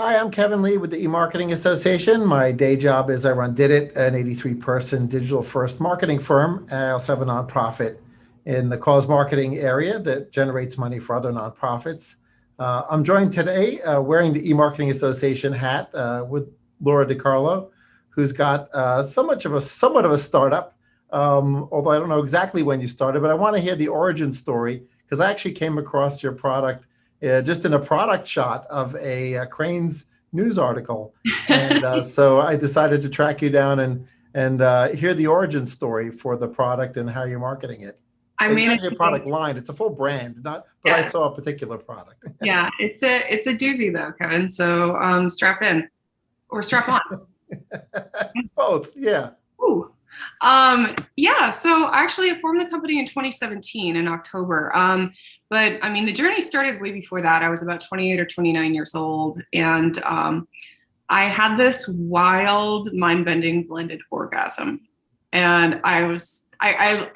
Hi, I'm Kevin Lee with the eMarketing Association. My day job is I run Did It, an 83-person digital first marketing firm. I also have a nonprofit in the cause marketing area that generates money for other nonprofits. I'm joined today wearing the eMarketing Association hat with Lora DiCarlo, who's got somewhat of a startup. Although I don't know exactly when you started, but I want to hear the origin story because I actually came across your product just in a product shot of a Cranes news article. And so I decided to track you down and hear the origin story for the product and how you're marketing it. I It's managed actually a to product line. It's a full brand, not, but I yeah, saw a particular product. yeah. It's a doozy though, Kevin. So strap in or strap on. Both, yeah. Ooh. Yeah, so actually I formed the company in 2017 in October. But I mean the journey started way before that. I was about 28 or 29 years old, and I had this wild, mind-bending blended orgasm. And I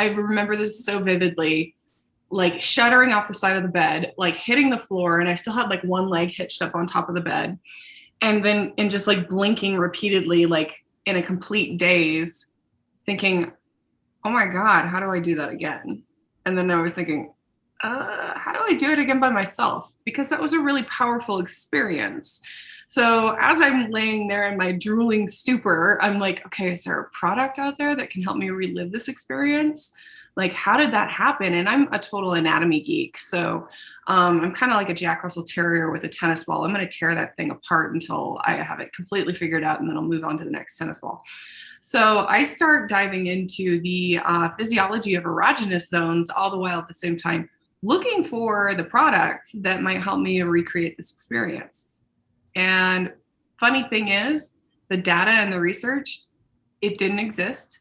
remember this so vividly, like shuddering off the side of the bed, like hitting the floor, and I still had like one leg hitched up on top of the bed. And just like blinking repeatedly, like in a complete daze, thinking, oh my God, how do I do that again? And then I was thinking, how do I do it again by myself? Because that was a really powerful experience. So as I'm laying there in my drooling stupor, I'm like, okay, is there a product out there that can help me relive this experience? Like, how did that happen? And I'm a total anatomy geek. So I'm kind of like a Jack Russell Terrier with a tennis ball. I'm going to tear that thing apart until I have it completely figured out, and then I'll move on to the next tennis ball. So I start diving into the physiology of erogenous zones, all the while at the same time looking for the product that might help me to recreate this experience. And funny thing is, the data and the research, it didn't exist,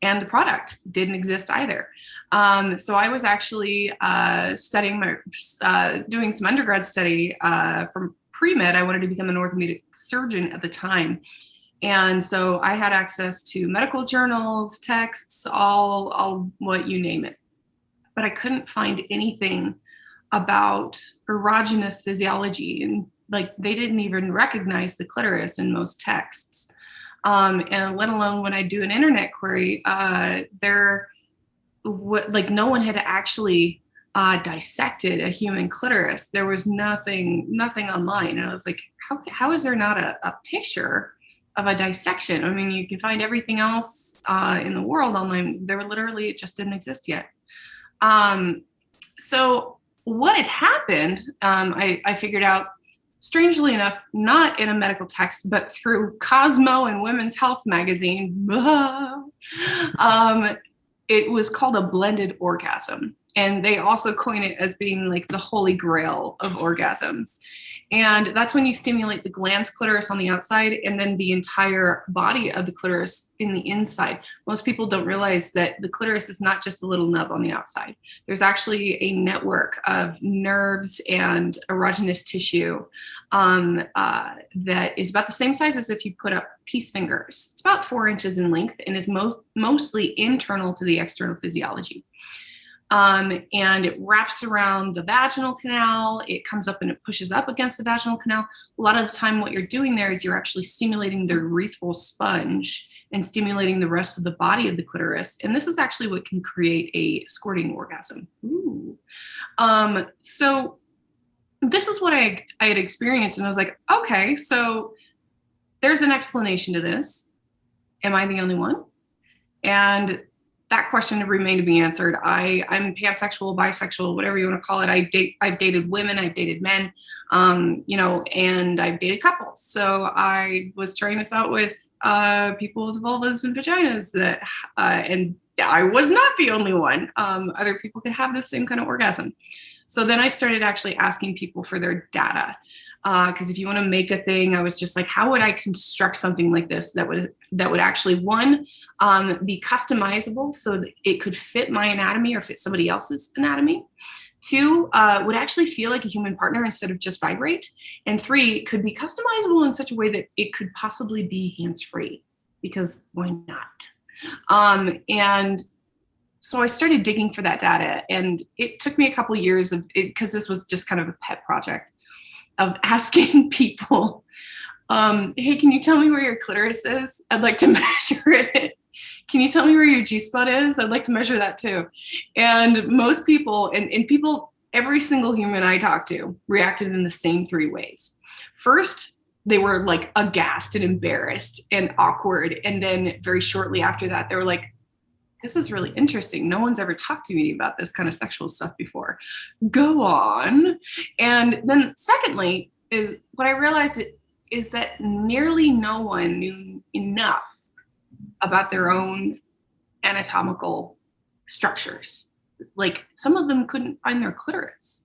and the product didn't exist either. So I was actually doing some undergrad study from pre-med. I wanted to become an orthopedic surgeon at the time. And so I had access to medical journals, texts, all what you name it. But I couldn't find anything about erogenous physiology. And like they didn't even recognize the clitoris in most texts. And let alone when I do an internet query, no one had actually dissected a human clitoris. There was nothing online. And I was like, how is there not a picture of a dissection? I mean, you can find everything else in the world online. There literally, it just didn't exist yet. So what had happened, I figured out, strangely enough, not in a medical text, but through Cosmo and Women's Health magazine. It was called a blended orgasm. And they also coin it as being like the holy grail of orgasms. And that's when you stimulate the glans clitoris on the outside and then the entire body of the clitoris in the inside. Most people don't realize that the clitoris is not just a little nub on the outside. There's actually a network of nerves and erogenous tissue that is about the same size as if you put up peace fingers. It's about 4 inches in length and is mostly internal to the external physiology. And it wraps around the vaginal canal. It comes up and it pushes up against the vaginal canal. A lot of the time what you're doing there is you're actually stimulating the urethral sponge and stimulating the rest of the body of the clitoris. And this is actually what can create a squirting orgasm. Ooh. So this is what I had experienced. And I was like, okay, so there's an explanation to this. Am I the only one? And that question remained to be answered. I'm pansexual, bisexual, whatever you want to call it. I've dated women, I've dated men, and I've dated couples. So I was trying this out with people with vulvas and vaginas and I was not the only one. Other people could have the same kind of orgasm. So then I started actually asking people for their data. Because if you want to make a thing, I was just like, how would I construct something like this that would actually, one, be customizable so that it could fit my anatomy or fit somebody else's anatomy. Two, would actually feel like a human partner instead of just vibrate. And three, could be customizable in such a way that it could possibly be hands-free, because why not? And so I started digging for that data, and it took me a couple of years because this was just kind of a pet project of asking people Hey, can you tell me where your clitoris is? I'd like to measure it. Can you tell me where your G-spot is? I'd like to measure that too. And most people, and people, every single human I talked to reacted in the same three ways. First, they were like aghast and embarrassed and awkward. And then very shortly after that, they were like, this is really interesting. No one's ever talked to me about this kind of sexual stuff before. Go on. And then secondly, is what I realized is that nearly no one knew enough about their own anatomical structures. Like some of them couldn't find their clitoris,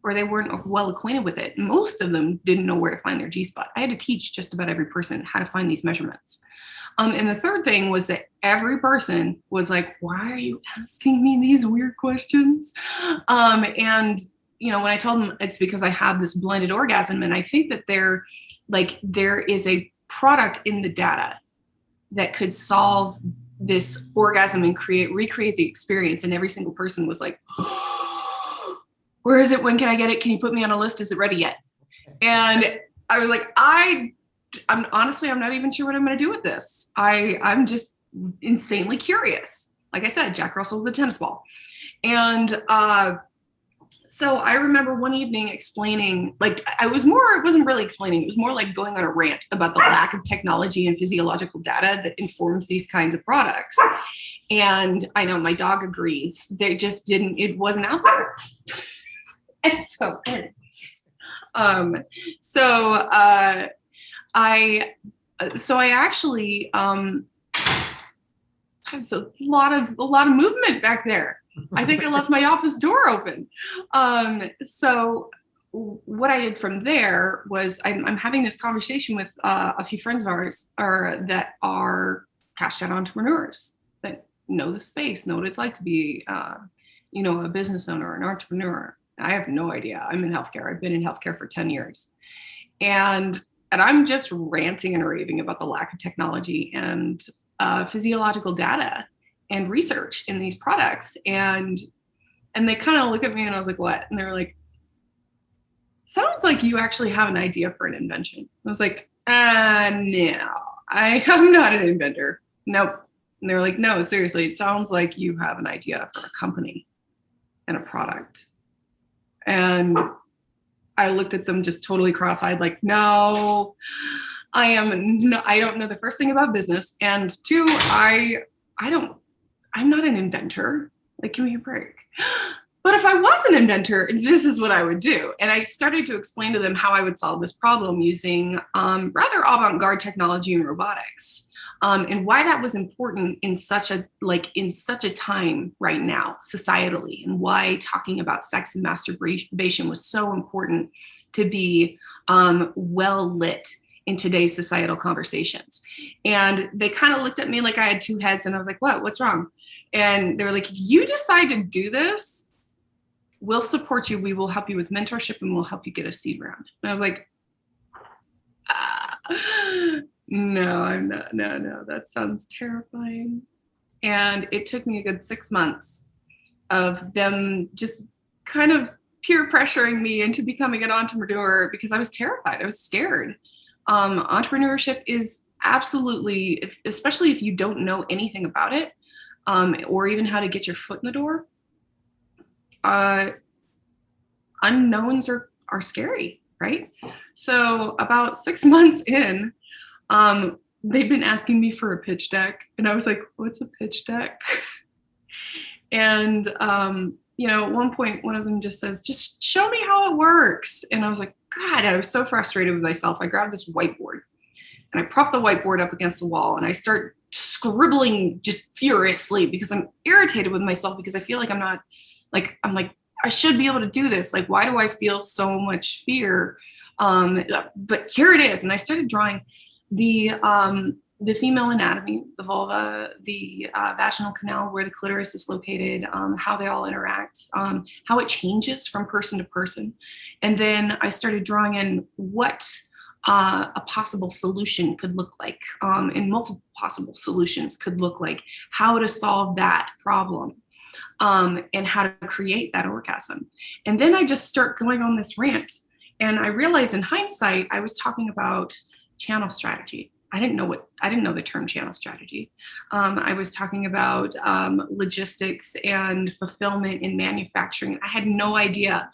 or they weren't well acquainted with it. Most of them didn't know where to find their G-spot. I had to teach just about every person how to find these measurements. And the third thing was that every person was like, why are you asking me these weird questions? And when I told them it's because I had this blended orgasm, and I think that there is a product in the data that could solve this orgasm and recreate the experience. And every single person was like, where is it? When can I get it? Can you put me on a list? Is it ready yet? And I was like, I'm honestly, I'm not even sure what I'm going to do with this. I'm just insanely curious. Like I said, Jack Russell with a tennis ball. And so I remember one evening explaining, it wasn't really explaining. It was more like going on a rant about the lack of technology and physiological data that informs these kinds of products. And I know my dog agrees. It wasn't out there. It's so good. I actually there's a lot of movement back there. I think I left my office door open. So what I did from there was I'm having this conversation with a few friends of ours that are cash out entrepreneurs that know the space, know what it's like to be a business owner, an entrepreneur. I have no idea. I'm in healthcare. I've been in healthcare for 10 years. And I'm just ranting and raving about the lack of technology and physiological data and research in these products. And they kind of look at me and I was like, what? And they were like, sounds like you actually have an idea for an invention. I was like, no, I'm not an inventor. Nope. And they were like, no, seriously, it sounds like you have an idea for a company and a product. And I looked at them just totally cross-eyed, like, no, I'm don't know the first thing about business. And two, I'm not an inventor. Like, give me a break. But if I was an inventor, this is what I would do. And I started to explain to them how I would solve this problem using rather avant-garde technology and robotics. And why that was important in such a time right now, societally, and why talking about sex and masturbation was so important to be well lit in today's societal conversations. And they kind of looked at me like I had two heads, and I was like, what's wrong? And they were like, if you decide to do this, we'll support you. We will help you with mentorship, and we'll help you get a seed round. And I was like, no, I'm not. No, that sounds terrifying. And it took me a good 6 months of them just kind of peer pressuring me into becoming an entrepreneur because I was terrified. I was scared. Entrepreneurship is absolutely, especially if you don't know anything about it, or even how to get your foot in the door, unknowns are scary, right? So about 6 months in, they've been asking me for a pitch deck, and I was like, what's a pitch deck? And at one point, one of them just says, just show me how it works. And I was like, God, I was so frustrated with myself. I grabbed this whiteboard and I propped the whiteboard up against the wall, and I start scribbling just furiously because I'm irritated with myself, because I feel like I'm like, I should be able to do this. Like, why do I feel so much fear? But here it is. And I started drawing the female anatomy, the vulva, the vaginal canal, where the clitoris is located, how they all interact, how it changes from person to person. And then I started drawing in what a possible solution could look like, and multiple possible solutions could look like, how to solve that problem, and how to create that orgasm. And then I just start going on this rant. And I realized in hindsight, I was talking about channel strategy. I didn't know the term channel strategy. I was talking about logistics and fulfillment in manufacturing. I had no idea.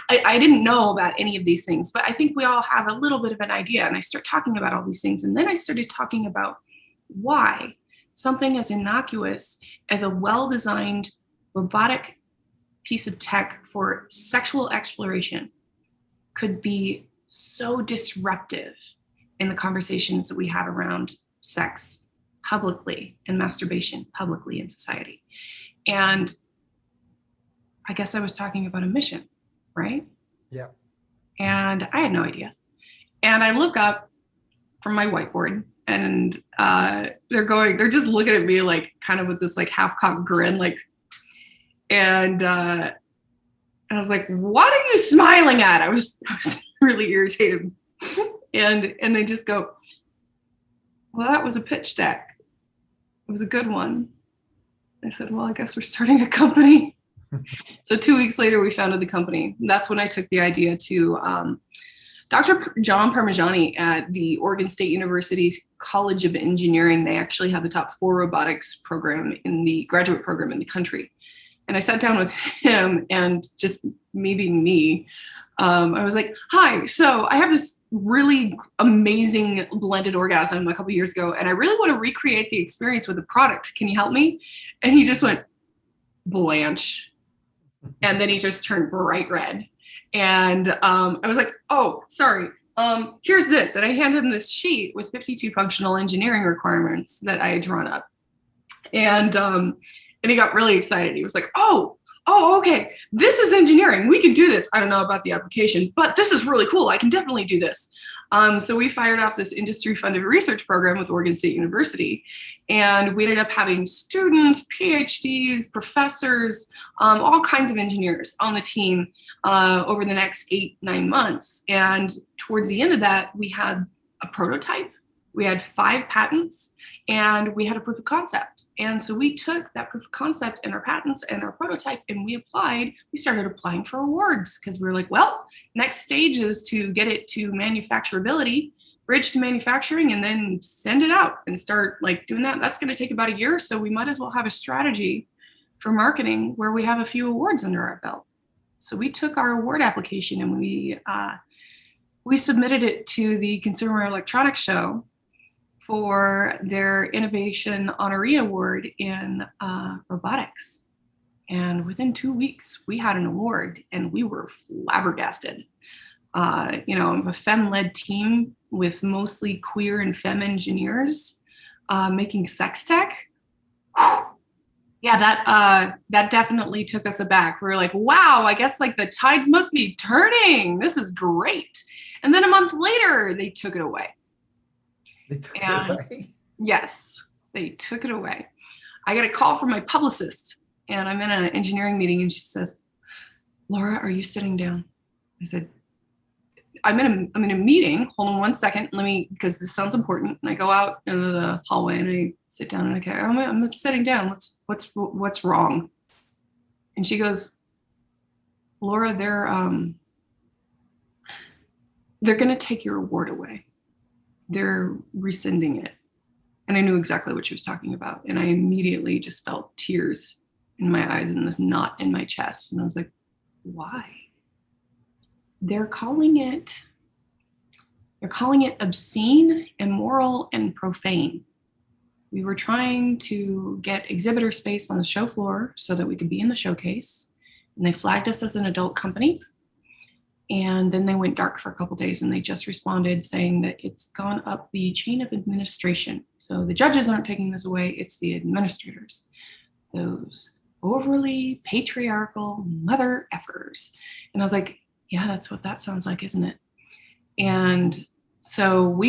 I didn't know about any of these things, but I think we all have a little bit of an idea. And I start talking about all these things. And then I started talking about why something as innocuous as a well-designed robotic piece of tech for sexual exploration could be so disruptive in the conversations that we have around sex publicly and masturbation publicly in society. And I guess I was talking about a mission, right? Yeah. And I had no idea. And I look up from my whiteboard, and they're just looking at me like kind of with this like half-cocked grin, like, and I was like, what are you smiling at? I was really irritated. And they just go, well, that was a pitch deck. It was a good one. I said, well, I guess we're starting a company. So 2 weeks later, we founded the company. That's when I took the idea to Dr. John Parmigiani at the Oregon State University's College of Engineering. They actually have the top 4 robotics program in the graduate program in the country. And I sat down with him, and just me being me, I was like, hi, so I have this really amazing blended orgasm a couple years ago, and I really want to recreate the experience with a product. Can you help me? And he just went blanche. And then he just turned bright red. And I was like, oh, sorry. Here's this. And I handed him this sheet with 52 functional engineering requirements that I had drawn up. And he got really excited. He was like, oh, okay. This is engineering. We can do this. I don't know about the application, but this is really cool. I can definitely do this. So we fired off this industry-funded research program with Oregon State University, and we ended up having students, PhDs, professors, all kinds of engineers on the team over the next 8-9 months. And towards the end of that, we had a prototype, we had 5 patents, and we had a proof of concept. And so we took that proof of concept and our patents and our prototype, and we started applying for awards, because we were like, well, next stage is to get it to manufacturability, bridge to manufacturing, and then send it out and start like doing that. That's going to take about a year. So we might as well have a strategy for marketing where we have a few awards under our belt. So we took our award application and we submitted it to the Consumer Electronics Show for their Innovation Honoree Award in robotics. And within 2 weeks, we had an award, and we were flabbergasted. A femme-led team with mostly queer and femme engineers making sex tech. Whew. Yeah, that definitely took us aback. We were like, wow, I guess like the tides must be turning. This is great. And then a month later, they took it away. They took it away? Yes, they took it away. I got a call from my publicist, and I'm in an engineering meeting, and she says, Lora, are you sitting down? I said, I'm in a meeting. Hold on one second. Because this sounds important. And I go out into the hallway and I sit down and I'm sitting down. What's wrong? And she goes, Lora, they're going to take your award away. They're rescinding it. And I knew exactly what she was talking about. And I immediately just felt tears in my eyes and this knot in my chest. And I was like, why? They're calling it obscene, immoral, and profane. We were trying to get exhibitor space on the show floor so that we could be in the showcase. And they flagged us as an adult company. And then they went dark for a couple days, and they just responded saying that it's gone up the chain of administration. So the judges aren't taking this away, it's the administrators. Those overly patriarchal mother effers. And I was like, yeah, that's what that sounds like, isn't it? And so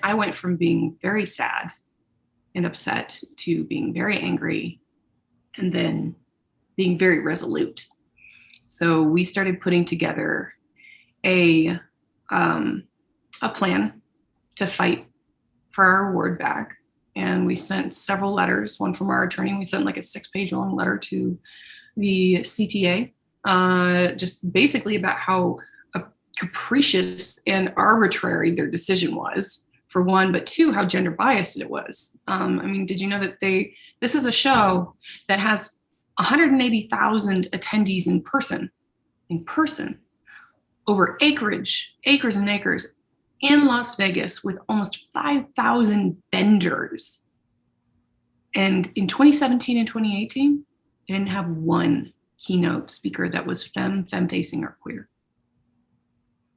I went from being very sad and upset to being very angry and then being very resolute. So we started putting together a plan to fight for our award back. And we sent several letters, one from our attorney. We sent like a 6-page long letter to the CTA, just basically about how capricious and arbitrary their decision was for one, but two, how gender biased it was. I mean, did you know that this is a show that has 180,000 attendees in person, over acres and acres in Las Vegas with almost 5,000 vendors. And in 2017 and 2018, they didn't have one keynote speaker that was femme-facing or queer.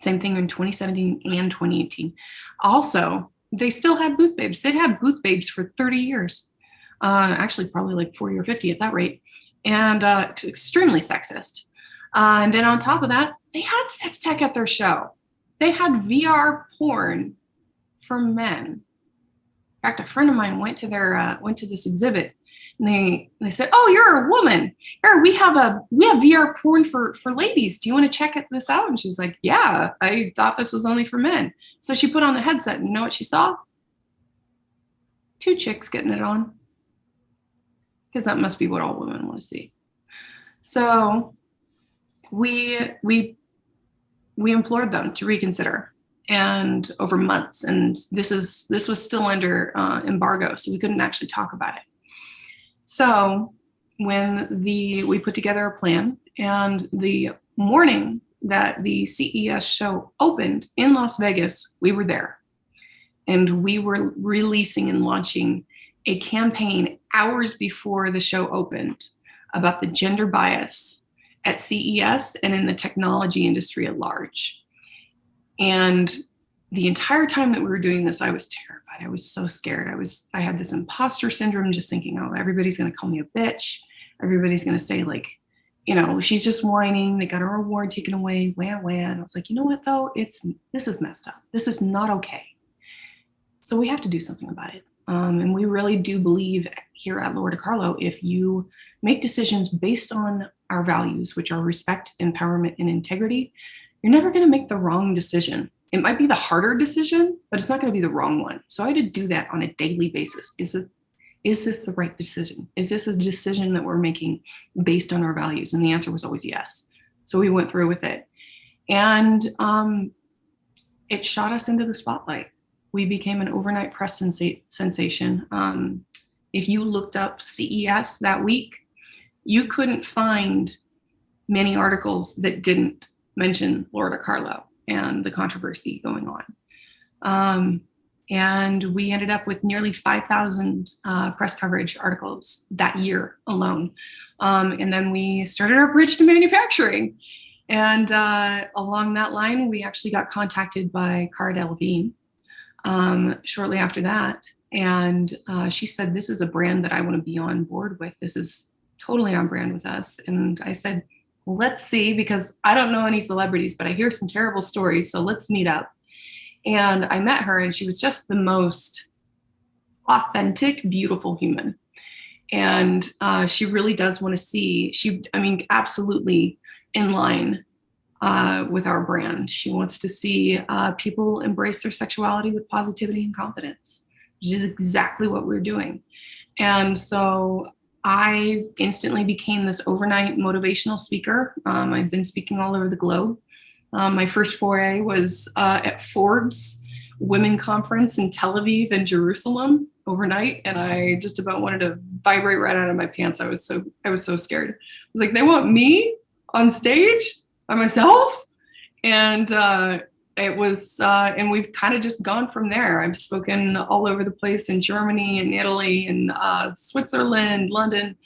Same thing in 2017 and 2018. Also, they still had booth babes. They'd had booth babes for 30 years. Actually, probably like 40 or 50 at that rate. And extremely sexist. And then on top of that, they had sex tech at their show. They had VR porn for men. In fact, a friend of mine went to this exhibit, and they said, "Oh, you're a woman. Here, we have VR porn for ladies. Do you want to check this out?" And she was like, "Yeah, I thought this was only for men." So she put on the headset, and you know what she saw? Two chicks getting it on. Because that must be what all women want to see. So we implored them to reconsider, and over months. And this was still under embargo, so we couldn't actually talk about it. So when we put together a plan, and the morning that the CES show opened in Las Vegas, we were there, and we were releasing and launching a campaign hours before the show opened about the gender bias at CES and in the technology industry at large. And the entire time that we were doing this, I was terrified. I was so scared. I had this imposter syndrome, just thinking, oh, everybody's going to call me a bitch. Everybody's going to say, like, you know, she's just whining. They got her award taken away. Wah, wah. And I was like, you know what, though? This is messed up. This is not okay. So we have to do something about it. And we really do believe here at Lora DiCarlo, if you make decisions based on our values, which are respect, empowerment, and integrity, you're never going to make the wrong decision. It might be the harder decision, but it's not going to be the wrong one. So I had to do that on a daily basis. Is this the right decision? Is this a decision that we're making based on our values? And the answer was always yes. So we went through with it. And it shot us into the spotlight. We became an overnight press sensation. If you looked up CES that week, you couldn't find many articles that didn't mention Lora DiCarlo and the controversy going on. And we ended up with nearly 5,000 press coverage articles that year alone. And then we started our bridge to manufacturing. And along that line, we actually got contacted by Cardell Bean shortly after that. And she said, this is a brand that I want to be on board with. This is totally on brand with us. And I said, well, let's see, because I don't know any celebrities, but I hear some terrible stories. So let's meet up. And I met her, and she was just the most authentic, beautiful human. And she really does want to see, absolutely in line with our brand. She wants to see people embrace their sexuality with positivity and confidence, which is exactly what we're doing. And so I instantly became this overnight motivational speaker. I've been speaking all over the globe. My first foray was at Forbes Women Conference in Tel Aviv and Jerusalem overnight, and I just about wanted to vibrate right out of my pants. I was so scared. I was like, they want me on stage by myself? And it was, and we've kind of just gone from there. I've spoken all over the place in Germany and Italy and Switzerland, London,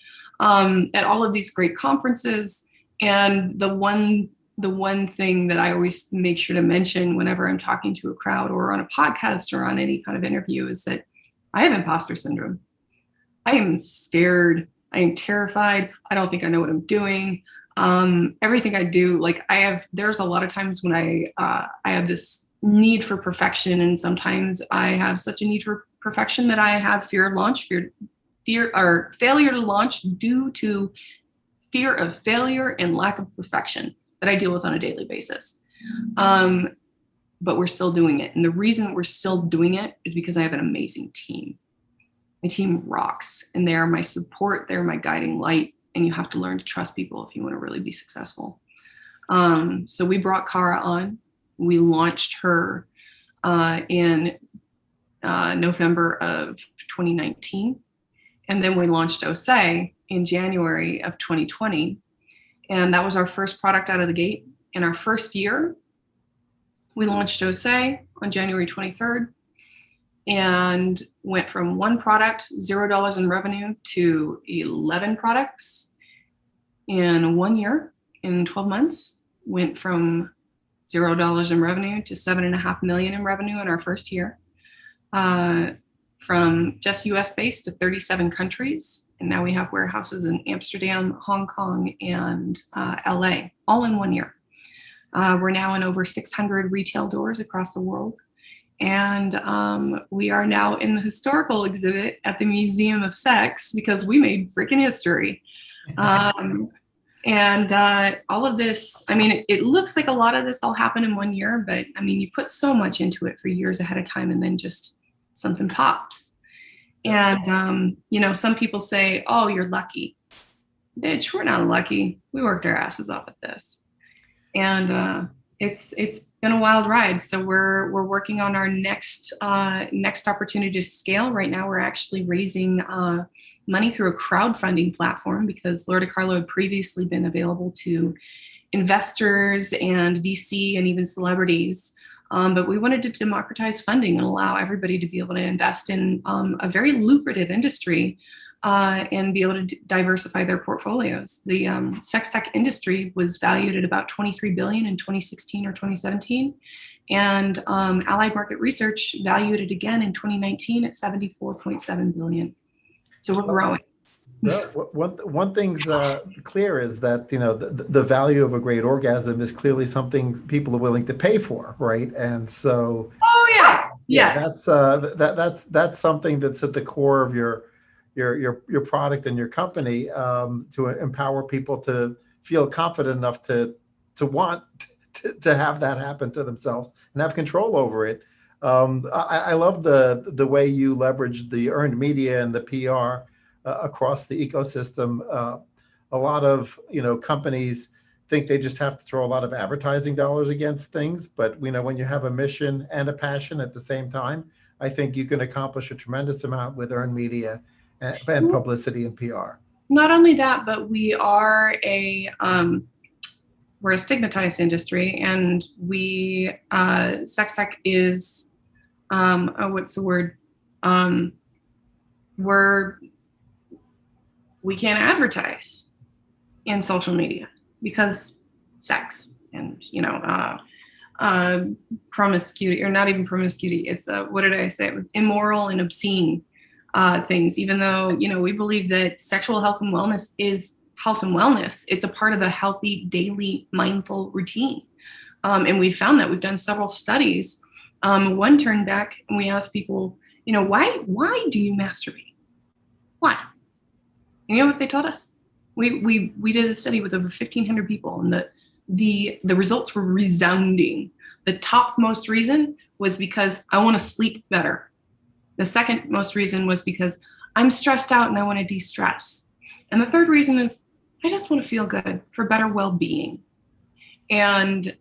at all of these great conferences. And the one thing that I always make sure to mention whenever I'm talking to a crowd or on a podcast or on any kind of interview is that I have imposter syndrome. I am scared. I am terrified. I don't think I know what I'm doing. Everything I do, like there's a lot of times when I have this need for perfection, and sometimes I have such a need for perfection that I have fear of launch, or failure to launch due to fear of failure and lack of perfection that I deal with on a daily basis. But we're still doing it. And the reason we're still doing it is because I have an amazing team. My team rocks, and they are my support. They're my guiding light. And you have to learn to trust people if you want to really be successful. So we brought Cara on. We launched her in November of 2019. And then we launched Osei in January of 2020. And that was our first product out of the gate. In our first year, we launched Osei on January 23rd and went from one product, $0 in revenue, to 11 products in 1 year. In 12 months, went from $0 in revenue to $7.5 million in revenue in our first year. From just US based to 37 countries. And now we have warehouses in Amsterdam, Hong Kong, and LA, all in 1 year. We're now in over 600 retail doors across the world. And we are now in the historical exhibit at the Museum of Sex because we made freaking history. And all of this, I mean, it looks like a lot of this all happened in 1 year, but I mean, you put so much into it for years ahead of time and then just something pops. And, you know, some people say, oh, you're lucky. Bitch, we're not lucky. We worked our asses off at this. And it's been a wild ride. So we're working on our next opportunity to scale. Right now, we're actually raising money through a crowdfunding platform because Lora DiCarlo had previously been available to investors and VC and even celebrities. But we wanted to democratize funding and allow everybody to be able to invest in a very lucrative industry and be able to diversify their portfolios. The sex tech industry was valued at about $23 billion in 2016 or 2017. And Allied Market Research valued it again in 2019 at $74.7 billion. So we're growing. One thing's clear is that, you know, the value of a great orgasm is clearly something people are willing to pay for, right? And so, that's something that's at the core of your product and your company, to empower people to feel confident enough to want to have that happen to themselves and have control over it. I love the way you leveraged the earned media and the PR across the ecosystem. A lot of, you know, companies think they just have to throw a lot of advertising dollars against things, but you know, when you have a mission and a passion at the same time, I think you can accomplish a tremendous amount with earned media and publicity and PR. Not only that, but we are we're a stigmatized industry, and we sex tech is what's the word? We can't advertise in social media because sex and, you know, promiscuity, or not even promiscuity. It's what did I say? It was immoral and obscene things, even though, you know, we believe that sexual health and wellness is health and wellness. It's a part of a healthy, daily, mindful routine. And we found that. We've done several studies. One turned back and we asked people, you know, why do you masturbate? Why? And you know what they told us? We did a study with over 1,500 people, and the results were resounding. The top most reason was because I want to sleep better. The second most reason was because I'm stressed out and I want to de-stress. And the third reason is I just want to feel good for better well-being. And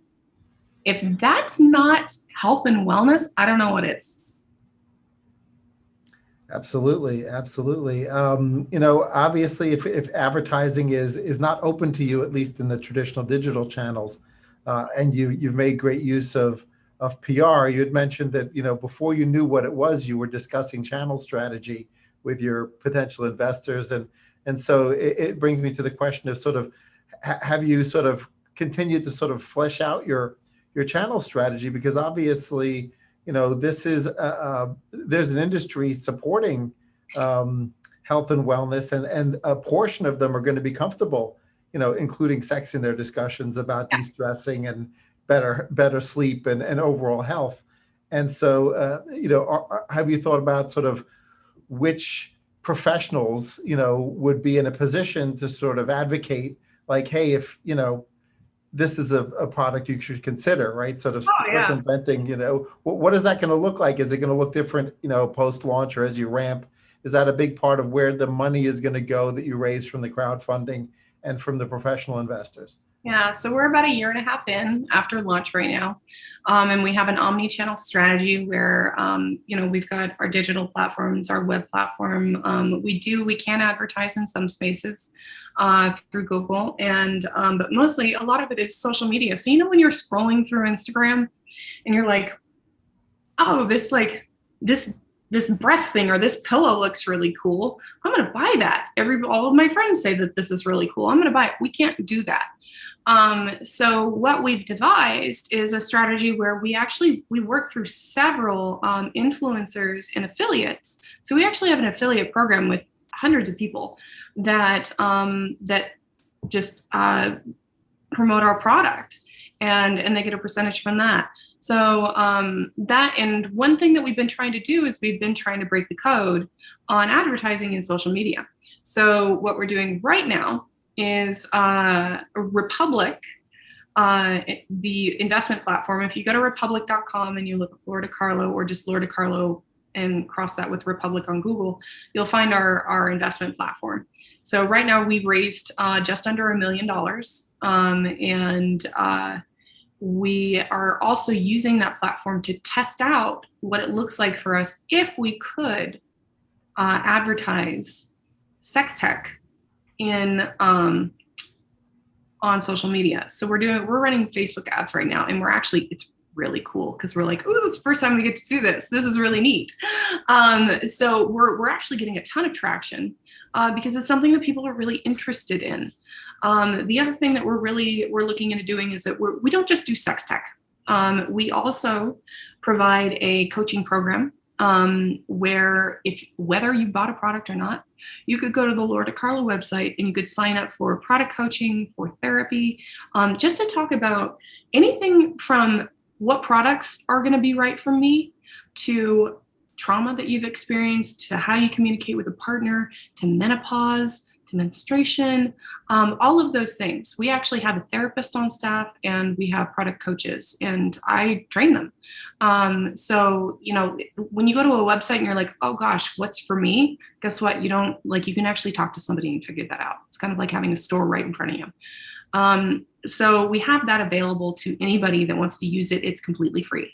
if that's not health and wellness, I don't know what is. Absolutely. Absolutely. You know, obviously, if advertising is not open to you, at least in the traditional digital channels, and you've made great use of PR, you had mentioned that, you know, before you knew what it was, you were discussing channel strategy with your potential investors. And so it brings me to the question of sort of, have you sort of continued to sort of flesh out your channel strategy? Because obviously, you know, this is there's an industry supporting health and wellness, and a portion of them are going to be comfortable, you know, including sex in their discussions about de-stressing and better sleep and overall health. And so, you know, have you thought about sort of which professionals, you know, would be in a position to sort of advocate, like, hey, if, you know, this is a product you should consider, right? Sort of circumventing, you know, what is that going to look like? Is it going to look different, you know, post-launch or as you ramp? Is that a big part of where the money is going to go that you raise from the crowdfunding and from the professional investors? Yeah, so we're about a year and a half in after launch right now. And we have an omni-channel strategy where, we've got our digital platforms, our web platform. We can advertise in some spaces through Google, and but mostly a lot of it is social media. So, when you're scrolling through Instagram and you're like, oh, this this breath thing or this pillow looks really cool. I'm going to buy that. All of my friends say that this is really cool. I'm going to buy it. We can't do that. So what we've devised is a strategy where we work through several influencers and affiliates. So we actually have an affiliate program with hundreds of people that just promote our product, and they get a percentage from that. So and one thing that we've been trying to do is we've been trying to break the code on advertising in social media. So what we're doing right now is Republic, the investment platform. If you go to republic.com and you look at Lora DiCarlo, or just Lora DiCarlo and cross that with Republic on Google, you'll find our investment platform. So right now we've raised just under $1 million. And we are also using that platform to test out what it looks like for us if we could advertise sex tech in on social media. So we're running Facebook ads right now, and it's really cool because we're like, oh, this is the first time we get to do this. This is really neat. So we're actually getting a ton of traction because it's something that people are really interested in. The other thing that we're looking into doing is that we don't just do sex tech. We also provide a coaching program where whether you bought a product or not, you could go to the Lora DiCarlo website and you could sign up for product coaching, for therapy, just to talk about anything from what products are going to be right for me, to trauma that you've experienced, to how you communicate with a partner, to menopause, to menstruation, all of those things. We actually have a therapist on staff, and we have product coaches, and I train them. So, when you go to a website and you're like, oh gosh, what's for me? Guess what? You can actually talk to somebody and figure that out. It's kind of like having a store right in front of you. So we have that available to anybody that wants to use it. It's completely free.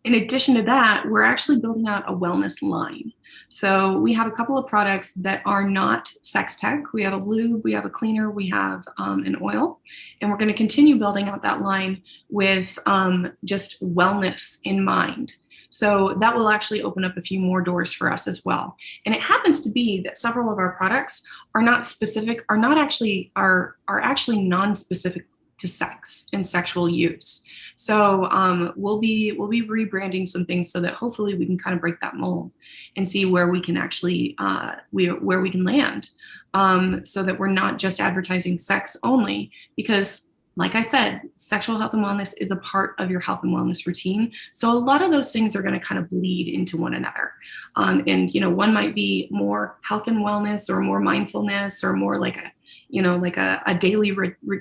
In addition to that, we're actually building out a wellness line. So we have a couple of products that are not sex tech. We have a lube, we have a cleaner, we have an oil, and we're going to continue building out that line with just wellness in mind. So that will actually open up a few more doors for us as well. And it happens to be that several of our products are actually non-specific to sex and sexual use. So we'll be rebranding some things so that hopefully we can kind of break that mold and see where we can actually where we can land, so that we're not just advertising sex only, because like I said, sexual health and wellness is a part of your health and wellness routine. So a lot of those things are going to kind of bleed into one another. And one might be more health and wellness, or more mindfulness, or more like a daily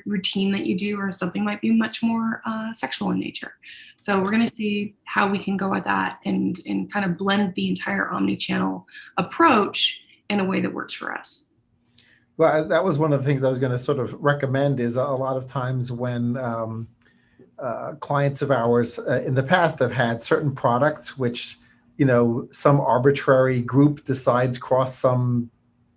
routine that you do, or something might be much more sexual in nature. So we're going to see how we can go at that and kind of blend the entire omni-channel approach in a way that works for us. Well, that was one of the things I was going to sort of recommend. Is a lot of times when clients of ours in the past have had certain products which, some arbitrary group decides cross some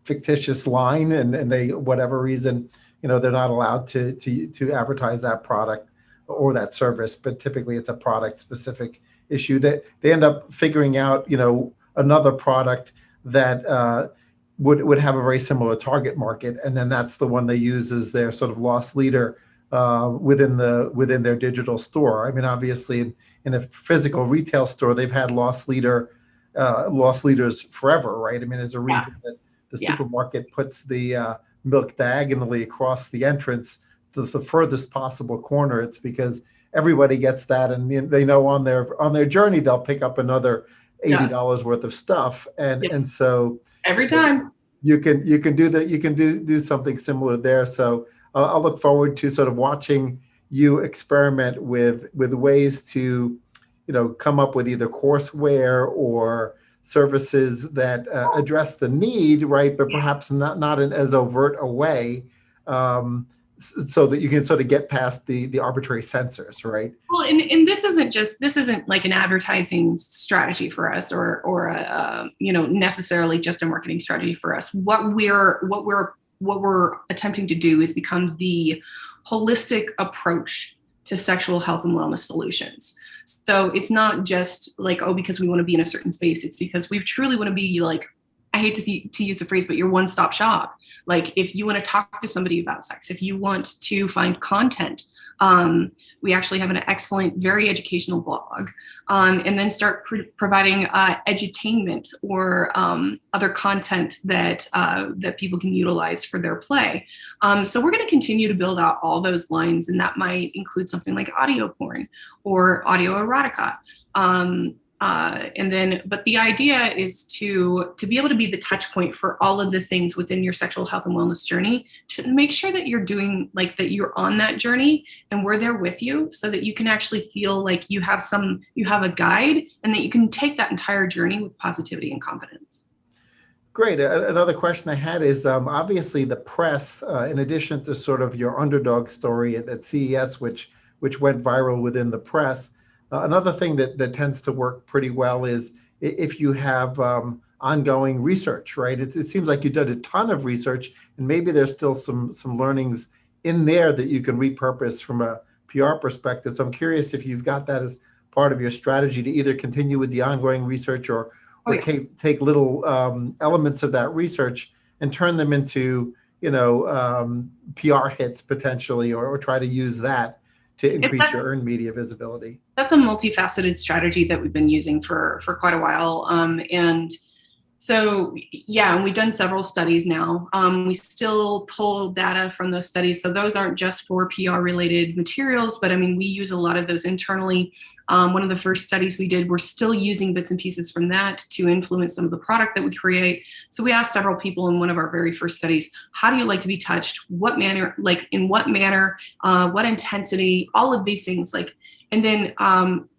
fictitious line, and they, whatever reason, they're not allowed to advertise that product or that service, but typically it's a product specific issue that they end up figuring out, another product that would have a very similar target market, and then that's the one they use as their sort of loss leader within their digital store. I mean, obviously, in a physical retail store, they've had loss leaders forever, right? I mean, there's a reason that the supermarket puts the milk diagonally across the entrance to the furthest possible corner. It's because everybody gets that, and they know on their journey they'll pick up another $80 worth of stuff, and so every time you can do that. You can do something similar there. So I'll look forward to sort of watching you experiment with ways to, come up with either courseware or services that address the need, right? But perhaps not in as overt a way, so that you can sort of get past the arbitrary censors, right? Well, and this isn't like an advertising strategy for us, or a, necessarily just a marketing strategy for us. What we're attempting to do is become the holistic approach to sexual health and wellness solutions. So it's not just like, oh, because we want to be in a certain space. It's because we truly want to be like, I hate to use the phrase, but your one-stop shop. Like if you want to talk to somebody about sex, if you want to find content, we actually have an excellent, very educational blog, and then start providing edutainment or other content that people can utilize for their play. So we're going to continue to build out all those lines, and that might include something like audio porn or audio erotica. But the idea is to be able to be the touch point for all of the things within your sexual health and wellness journey, to make sure that you're doing, like, that you're on that journey and we're there with you, so that you can actually feel like you have a guide, and that you can take that entire journey with positivity and confidence. Great. Another question I had is, obviously the press, in addition to sort of your underdog story at CES, which went viral within the press, another thing that tends to work pretty well is if you have ongoing research, right? It seems like you did a ton of research, and maybe there's still some learnings in there that you can repurpose from a PR perspective. So I'm curious if you've got that as part of your strategy to either continue with the ongoing research or take little elements of that research and turn them into, PR hits potentially, or try to use that to increase your earned media visibility. That's a multifaceted strategy that we've been using for quite a while. And so, yeah, and we've done several studies now. We still pull data from those studies. So those aren't just for PR related materials, but I mean, we use a lot of those internally. One of the first studies we did, we're still using bits and pieces from that to influence some of the product that we create. So we asked several people in one of our very first studies, how do you like to be touched? What manner, like in what manner, what intensity, all of these things. And then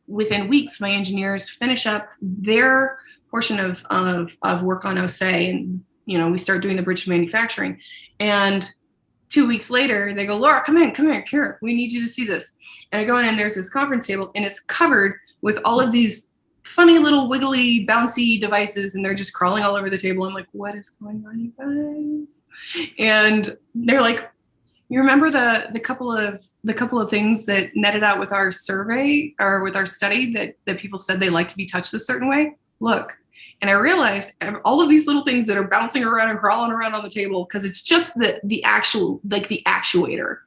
within weeks, my engineers finish up their portion of work on OSE, and we start doing the bridge to manufacturing. And 2 weeks later, they go, Laura, come here, we need you to see this. And I go in, and there's this conference table, and it's covered with all of these funny little wiggly, bouncy devices, and they're just crawling all over the table. I'm like, what is going on, you guys? And they're like, you remember the couple of things that netted out with our survey or with our study that people said they like to be touched a certain way? Look. And I realized all of these little things that are bouncing around and crawling around on the table, because it's just the actual, like the actuator.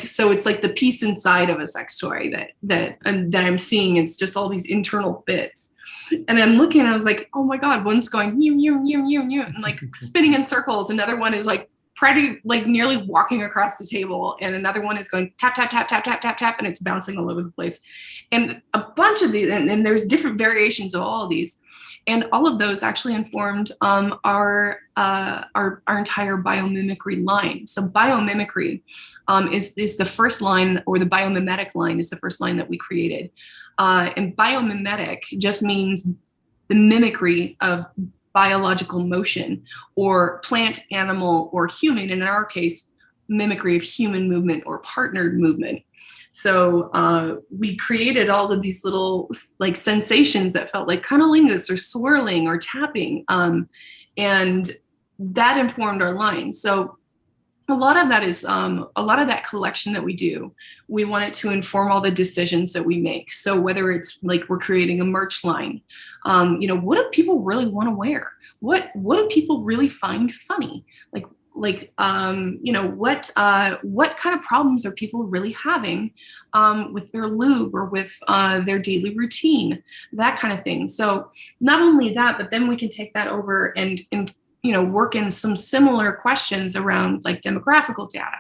So it's like the piece inside of a sex toy that I'm seeing. It's just all these internal bits. And I'm looking, and I was like, oh my God, one's going, mew, mew, mew, mew, mew, and like spinning in circles. Another one is like nearly walking across the table. And another one is going tap, tap, tap, tap, tap, tap, tap, and it's bouncing all over the place. And a bunch of these, and there's different variations of all of these. And all of those actually informed our entire biomimicry line. So biomimicry is the first line, or the biomimetic line is the first line that we created. And biomimetic just means the mimicry of biological motion, or plant, animal, or human. And in our case, mimicry of human movement or partnered movement. So we created all of these little like sensations that felt like cunnilingus or swirling or tapping. And that informed our line. So a lot of that is a lot of that collection that we do. We want it to inform all the decisions that we make. So whether it's like we're creating a merch line, what do people really want to wear? What do people really find funny? What kind of problems are people really having with their lube or with their daily routine, that kind of thing. So not only that, but then we can take that over and work in some similar questions around like demographical data.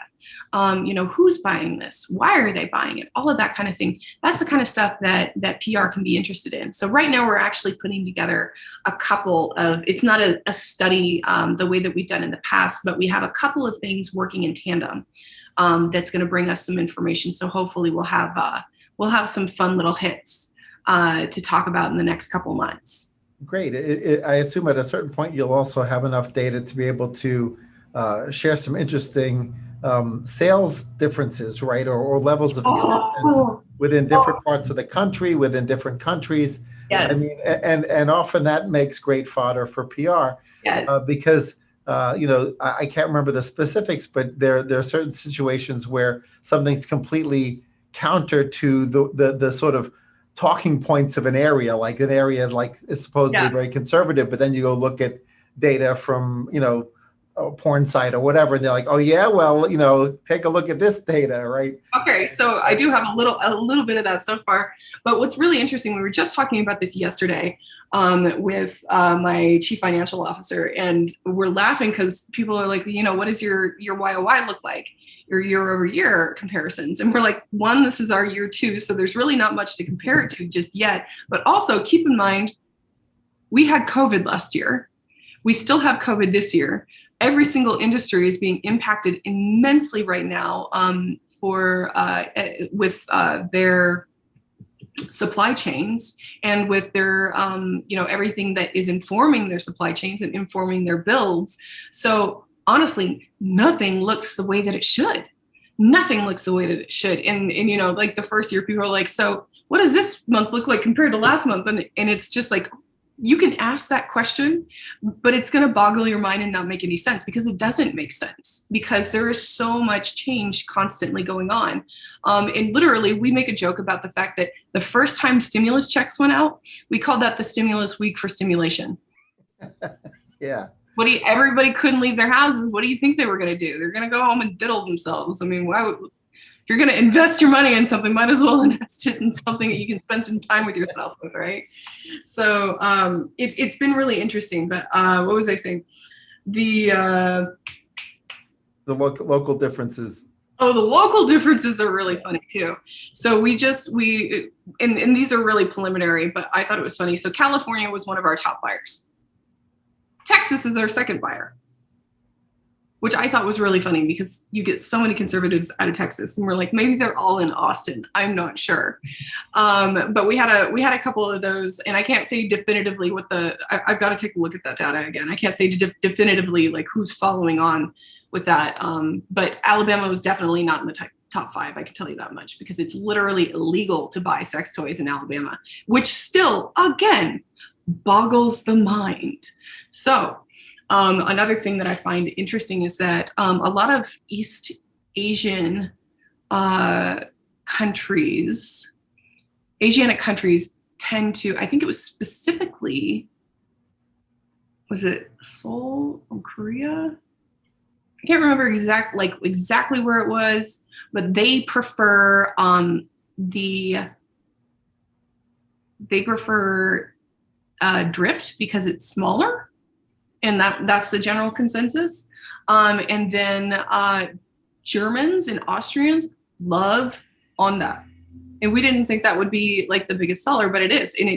Who's buying this? Why are they buying it? All of that kind of thing. That's the kind of stuff that PR can be interested in. So right now we're actually putting together a couple of, it's not a study the way that we've done in the past, but we have a couple of things working in tandem that's going to bring us some information. So hopefully we'll have some fun little hits to talk about in the next couple months. Great. I assume at a certain point you'll also have enough data to be able to share some interesting sales differences, right, or levels of acceptance Oh, within different parts of the country, within different countries. I yes, mean, and often that makes great fodder for PR, yes. because I can't remember the specifics, but there are certain situations where something's completely counter to the sort of talking points of an area, like an area like is supposedly Yeah. very conservative, but then you go look at data from a porn site or whatever, and they're like, oh yeah, well, take a look at this data, right? Okay, so I do have a little bit of that so far. But what's really interesting, we were just talking about this yesterday with my chief financial officer, and we're laughing because people are like, what does your YOY look like? Your year over year comparisons. And we're like, one, this is our year two, so there's really not much to compare it to just yet. But also keep in mind, we had COVID last year. We still have COVID this year. Every single industry is being impacted immensely right now with their supply chains and with their everything that is informing their supply chains and informing their builds. So honestly, nothing looks the way that it should. Nothing looks the way that it should. And like the first year, people are like, so what does this month look like compared to last month? And it's just like, you can ask that question, but it's going to boggle your mind and not make any sense, because it doesn't make sense, because there is so much change constantly going on. And literally, we make a joke about the fact that the first time stimulus checks went out, we called that the stimulus week for stimulation. Yeah. Everybody couldn't leave their houses. What do you think they were going to do? They're going to go home and diddle themselves. I mean, if you're going to invest your money in something, might as well invest it in something that you can spend some time with yourself with, right? So it's been really interesting. But what was I saying? The local differences. Oh, the local differences are really funny too. So and these are really preliminary, but I thought it was funny. So California was one of our top buyers. Texas is our second buyer, which I thought was really funny, because you get so many conservatives out of Texas, and we're like, maybe they're all in Austin. I'm not sure. But we had a couple of those, and I can't say definitively I've got to take a look at that data again. I can't say definitively like who's following on with that. But Alabama was definitely not in the top five. I can tell you that much, because it's literally illegal to buy sex toys in Alabama, which still, again, boggles the mind. So another thing that I find interesting is that a lot of East Asian countries, Asianic countries tend to, I think it was specifically, was it Seoul or Korea? I can't remember exactly where it was, but they prefer drift because it's smaller, and that's the general consensus. And then Germans and Austrians love Onda, and we didn't think that would be like the biggest seller, but it is, and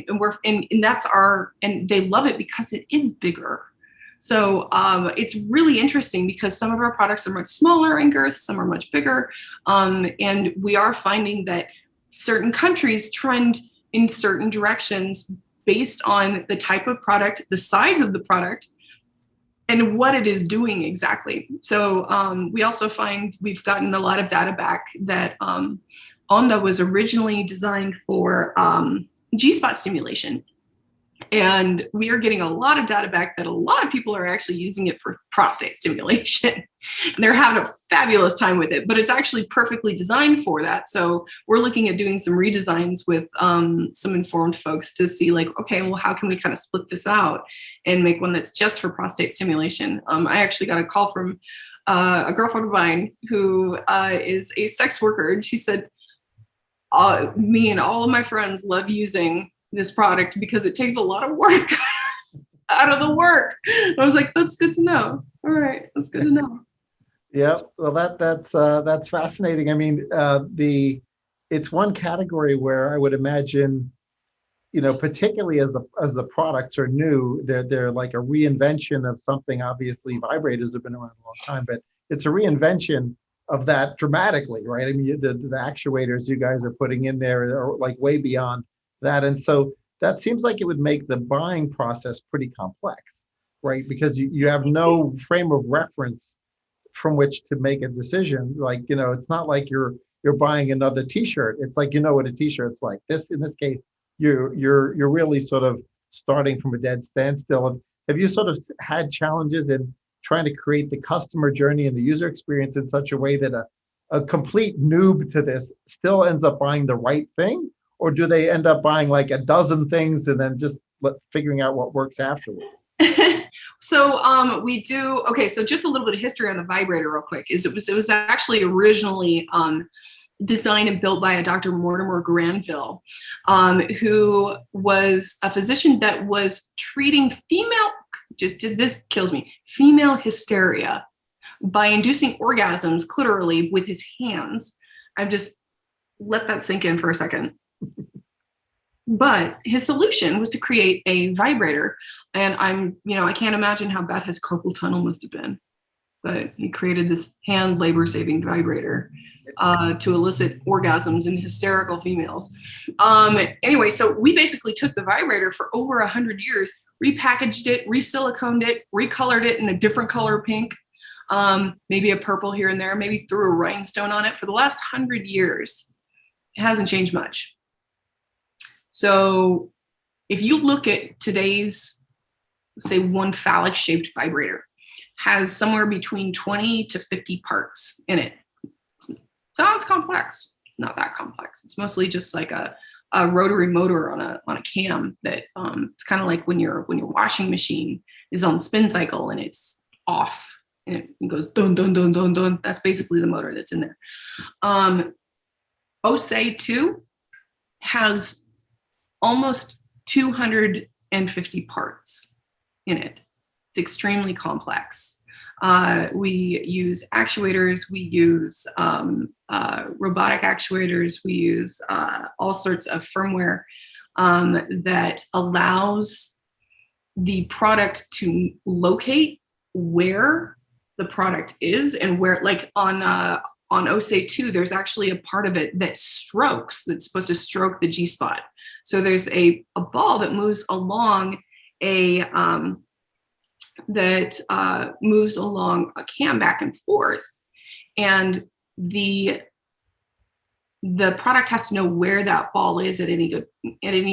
they love it because it is bigger. So it's really interesting, because some of our products are much smaller in girth, some are much bigger, and we are finding that certain countries trend in certain directions based on the type of product, the size of the product, and what it is doing exactly. So we also find we've gotten a lot of data back that Onda was originally designed for G-spot stimulation. And we are getting a lot of data back that a lot of people are actually using it for prostate stimulation. And they're having a fabulous time with it, but it's actually perfectly designed for that. So we're looking at doing some redesigns with some informed folks to see like, okay, well, how can we kind of split this out and make one that's just for prostate stimulation? I actually got a call from a girlfriend of mine who is a sex worker. And she said, me and all of my friends love using this product because it takes a lot of work out of the work. I was like, that's good to know. All right, that's good to know. Yeah, well, that's fascinating. I mean, it's one category where I would imagine, particularly as the products are new, they're like a reinvention of something. Obviously, vibrators have been around a long time, but it's a reinvention of that dramatically, right? I mean, the actuators you guys are putting in there are like way beyond that. And so that seems like it would make the buying process pretty complex, right? Because you have no frame of reference from which to make a decision. Like, it's not like you're buying another t-shirt. It's like, what a t-shirt's like. In this case, you're really sort of starting from a dead standstill. And have you sort of had challenges in trying to create the customer journey and the user experience in such a way that a complete noob to this still ends up buying the right thing? Or do they end up buying like a dozen things and then just figuring out what works afterwards? So we do, okay, so just a little bit of history on the vibrator real quick. It was actually originally designed and built by a Dr. Mortimer Granville, who was a physician that was treating this kills me, female hysteria by inducing orgasms clitorally with his hands. I've just let that sink in for a second. But his solution was to create a vibrator. And I can't imagine how bad his carpal tunnel must have been. But he created this hand labor saving vibrator to elicit orgasms in hysterical females. Anyway, so we basically took the vibrator for over 100 years, repackaged it, re-siliconed it, recolored it in a different color pink, maybe a purple here and there, maybe threw a rhinestone on it. For the last 100 years, it hasn't changed much. So if you look at today's, say, one phallic shaped vibrator, has somewhere between 20 to 50 parts in it. Sounds complex. It's not that complex. It's mostly just like a rotary motor on a cam that it's kind of like when your washing machine is on the spin cycle and it's off and it goes dun dun dun dun dun. That's basically the motor that's in there. OSE 2 has almost 250 parts in it. It's extremely complex. We use actuators, we use robotic actuators, we use all sorts of firmware that allows the product to locate where the product is and where, like on OSE 2, there's actually a part of it that strokes, that's supposed to stroke the G-spot. So there's a ball that moves along moves along a cam back and forth, and the product has to know where that ball is at any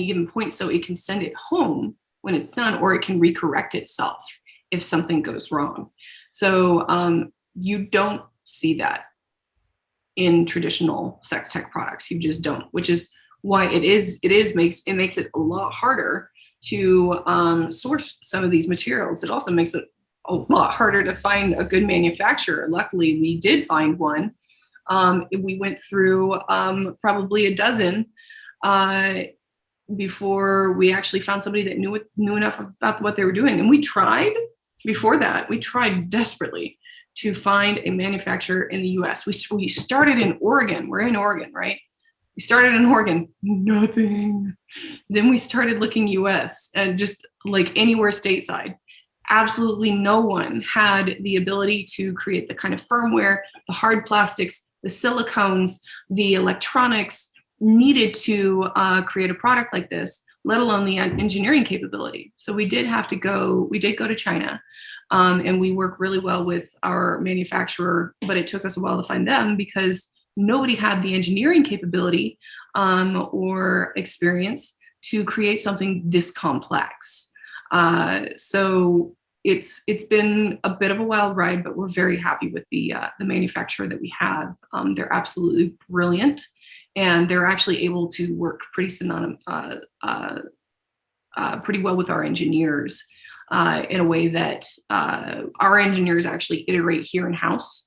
given point, so it can send it home when it's done, or it can recorrect itself if something goes wrong. So you don't see that in traditional sex tech products. You just don't, which is why it makes it a lot harder to source some of these materials. It also makes it a lot harder to find a good manufacturer. Luckily, we did find one. We went through probably a dozen before we actually found somebody that knew enough about what they were doing. And we tried desperately to find a manufacturer in the US. We started in Oregon. We're in Oregon, right? We started in Oregon, nothing. Then we started looking US and just like anywhere stateside. Absolutely no one had the ability to create the kind of firmware, the hard plastics, the silicones, the electronics needed to create a product like this, let alone the engineering capability. So we did go to China, and we work really well with our manufacturer, but it took us a while to find them because nobody had the engineering capability or experience to create something this complex. So it's been a bit of a wild ride, but we're very happy with the manufacturer that we have. They're absolutely brilliant, and they're actually able to work pretty well with our engineers in a way that our engineers actually iterate here in-house.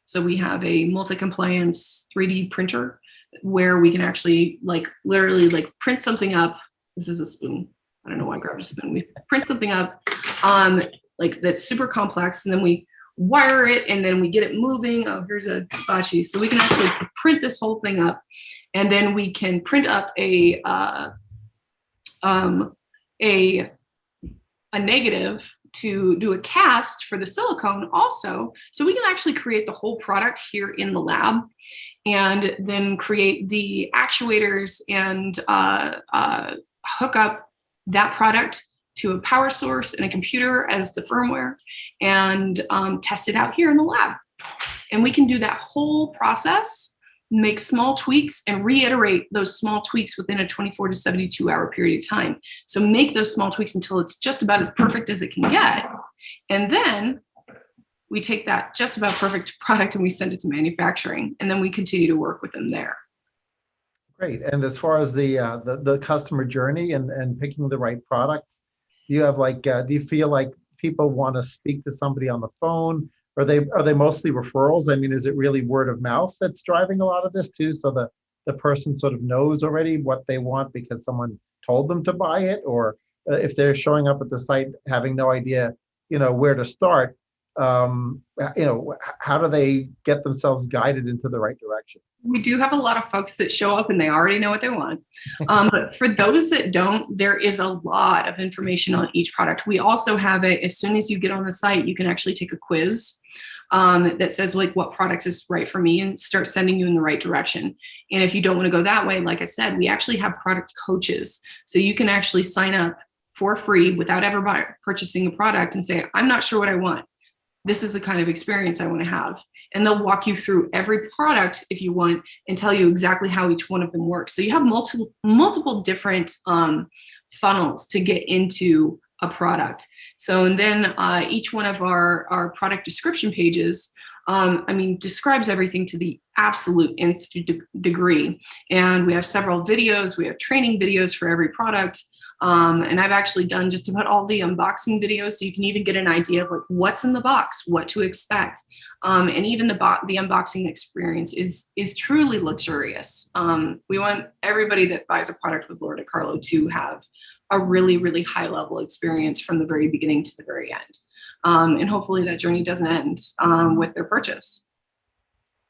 So we have a multi-compliance 3D printer where we can actually literally print something up. This is a spoon. I don't know why I grabbed a spoon. We print something up that's super complex, and then we wire it, and then we get it moving. Oh, here's a bachi. So we can actually print this whole thing up, and then we can print up a negative to do a cast for the silicone also. So we can actually create the whole product here in the lab and then create the actuators and hook up that product to a power source and a computer as the firmware and test it out here in the lab. And we can do that whole process, make small tweaks, and reiterate those small tweaks within a 24 to 72 hour period of time. So make those small tweaks until it's just about as perfect as it can get. And then we take that just about perfect product and we send it to manufacturing. And then we continue to work with them there. Great. And as far as the customer journey and picking the right products, do you have do you feel like people want to speak to somebody on the phone? Are they mostly referrals? I mean, is it really word of mouth that's driving a lot of this too? So the person sort of knows already what they want because someone told them to buy it, or if they're showing up at the site having no idea, where to start, how do they get themselves guided into the right direction? We do have a lot of folks that show up and they already know what they want. But for those that don't, there is a lot of information on each product. We also have it, as soon as you get on the site, you can actually take a quiz that says what product is right for me and start sending you in the right direction. And if you don't want to go that way, like I said, we actually have product coaches. So you can actually sign up for free without ever purchasing a product and say, I'm not sure what I want. This is the kind of experience I want to have. And they'll walk you through every product if you want and tell you exactly how each one of them works. So you have multiple different funnels to get into a product. So, and then each one of our product description pages, describes everything to the absolute nth degree. And we have several videos. We have training videos for every product. And I've actually done just about all the unboxing videos, so you can even get an idea of what's in the box, what to expect. And even the unboxing experience is truly luxurious. We want everybody that buys a product with Lora DiCarlo to have a really, really high level experience from the very beginning to the very end. And hopefully that journey doesn't end with their purchase.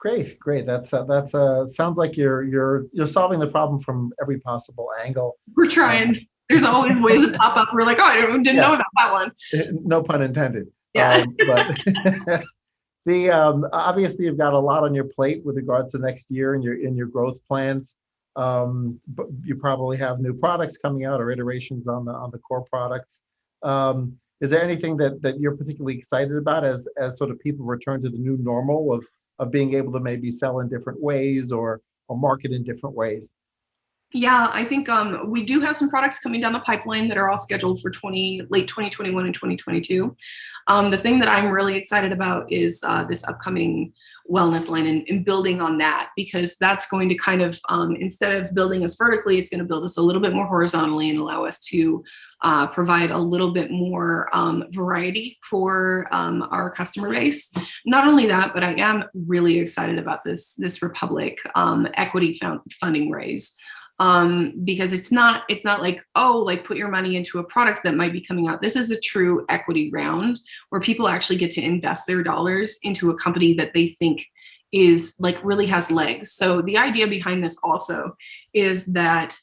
Great. That's sounds like you're solving the problem from every possible angle. We're trying. There's always ways that pop up. We're like, oh, I didn't know about that one. No pun intended. Yeah. But obviously you've got a lot on your plate with regards to next year and your growth plans. But you probably have new products coming out or iterations on the core products. Is there anything that you're particularly excited about as sort of people return to the new normal of being able to maybe sell in different ways or market in different ways? Yeah, I think we do have some products coming down the pipeline that are all scheduled for late 2021 and 2022. The thing that I'm really excited about is this upcoming wellness line and building on that, because that's going to kind of, instead of building us vertically, it's going to build us a little bit more horizontally and allow us to provide a little bit more variety for our customer base. Not only that, but I am really excited about this Republic equity funding raise. Because it's not put your money into a product that might be coming out. This is a true equity round where people actually get to invest their dollars into a company that they think is really has legs. So the idea behind this also is that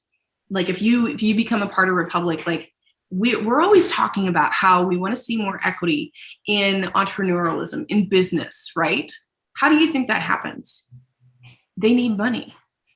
if you become a part of Republic, we're always talking about how we want to see more equity in entrepreneurialism, in business, right? How do you think that happens? They need money.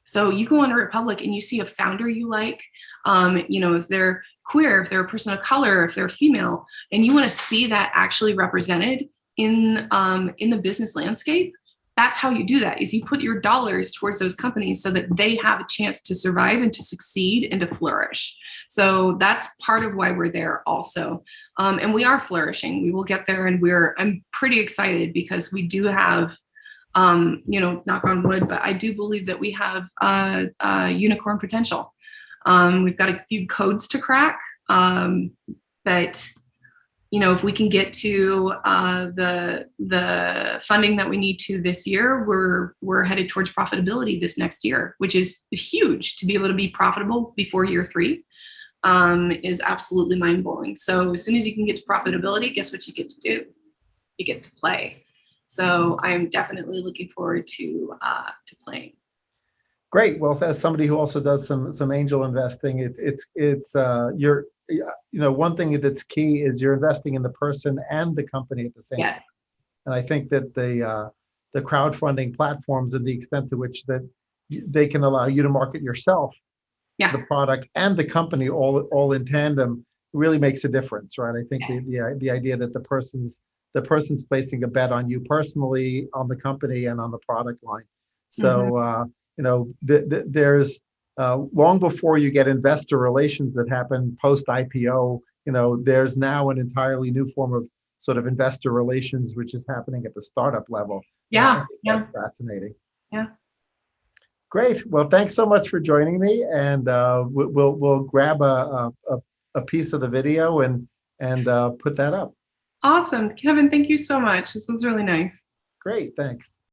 So you go on a Republic and you see a founder you like, if they're queer, if they're a person of color, if they're female, and you want to see that actually represented in the business landscape. That's how you do that, is you put your dollars towards those companies so that they have a chance to survive and to succeed and to flourish. So that's part of why we're there also. And we are flourishing. We will get there, and I'm pretty excited because we do have knock on wood, but I do believe that we have unicorn potential. We've got a few codes to crack, but if we can get to the funding that we need to this year, we're headed towards profitability this next year, which is huge. To be able to be profitable before year 3 is absolutely mind-blowing. So as soon as you can get to profitability, guess what you get to do? You get to play. So I'm definitely looking forward to playing. Great. Well, as somebody who also does some angel investing, one thing that's key is you're investing in the person and the company at the same time. And I think that the crowdfunding platforms and the extent to which that they can allow you to market yourself, the product and the company all in tandem really makes a difference, right? I think the idea that the person's the person's placing a bet on you personally, on the company, and on the product line. So, there's long before you get investor relations that happen post IPO, there's now an entirely new form of sort of investor relations, which is happening at the startup level. I think that's fascinating. Yeah. Great. Well, thanks so much for joining me, and we'll grab a piece of the video and put that up. Awesome. Kevin, thank you so much. This was really nice. Great. Thanks.